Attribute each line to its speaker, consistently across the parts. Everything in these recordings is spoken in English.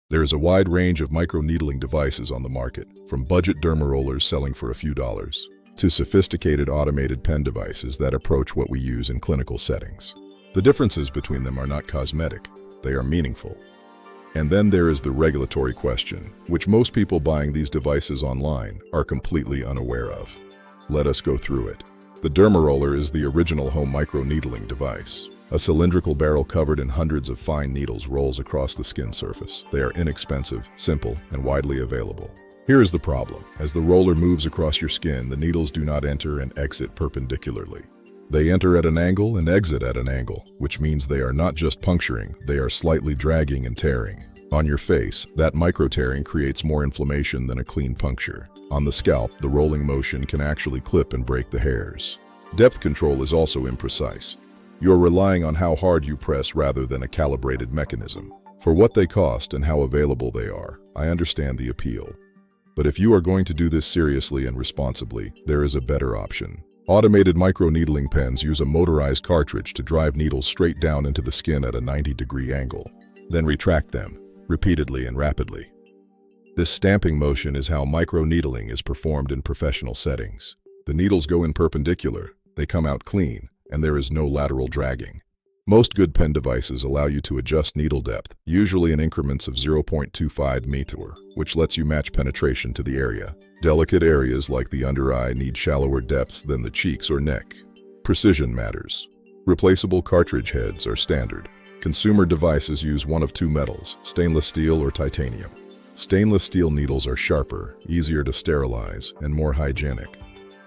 Speaker 1: There is a wide range of microneedling devices on the market, from budget dermarollers selling for a few dollars, to sophisticated automated pen devices that approach what we use in clinical settings. The differences between them are not cosmetic, they are meaningful. And then there is the regulatory question, which most people buying these devices online are completely unaware of. Let us go through it. The dermaroller is the original home microneedling device. A cylindrical barrel covered in hundreds of fine needles rolls across the skin surface. They are inexpensive, simple, and widely available. Here is the problem. As the roller moves across your skin, the needles do not enter and exit perpendicularly. They enter at an angle and exit at an angle, which means they are not just puncturing, they are slightly dragging and tearing. On your face, that micro-tearing creates more inflammation than a clean puncture. On the scalp, the rolling motion can actually clip and break the hairs. Depth control is also imprecise. You're relying on how hard you press rather than a calibrated mechanism. For what they cost and how available they are, I understand the appeal. But if you are going to do this seriously and responsibly, there is a better option. Automated microneedling pens use a motorized cartridge to drive needles straight down into the skin at a 90-degree angle, then retract them, repeatedly and rapidly. This stamping motion is how microneedling is performed in professional settings. The needles go in perpendicular, they come out clean, and there is no lateral dragging. Most good pen devices allow you to adjust needle depth, usually in increments of 0.25 meter, which lets you match penetration to the area. Delicate areas like the under eye need shallower depths than the cheeks or neck. Precision matters. Replaceable cartridge heads are standard. Consumer devices use one of two metals, stainless steel or titanium. Stainless steel needles are sharper, easier to sterilize, and more hygienic.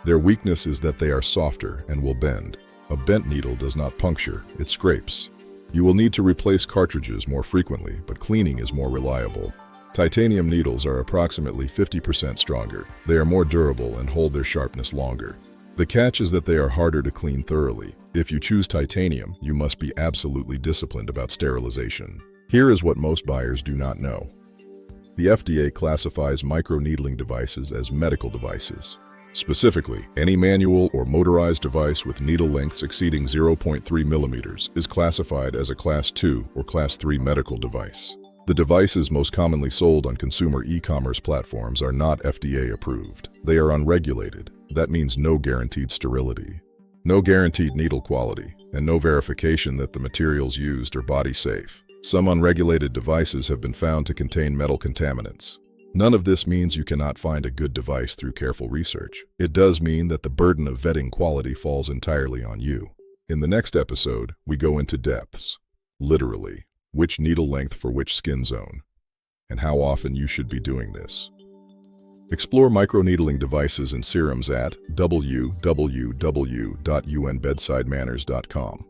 Speaker 1: Their weakness is that they are softer and will bend. A bent needle does not puncture, it scrapes. You will need to replace cartridges more frequently, but cleaning is more reliable. Titanium needles are approximately 50% stronger. They are more durable and hold their sharpness longer. The catch is that they are harder to clean thoroughly. If you choose titanium, you must be absolutely disciplined about sterilization. Here is what most buyers do not know. The FDA classifies microneedling devices as medical devices. Specifically, any manual or motorized device with needle lengths exceeding 0.3 millimeters is classified as a Class 2 or Class 3 medical device. The devices most commonly sold on consumer e-commerce platforms are not FDA approved. They are unregulated. That means no guaranteed sterility, no guaranteed needle quality, and no verification that the materials used are body safe. Some unregulated devices have been found to contain metal contaminants. None of this means you cannot find a good device through careful research. It does mean that the burden of vetting quality falls entirely on you. In the next episode, we go into depths. Literally, which needle length for which skin zone, and how often you should be doing this. Explore microneedling devices and serums at www.unbedsidemanners.com.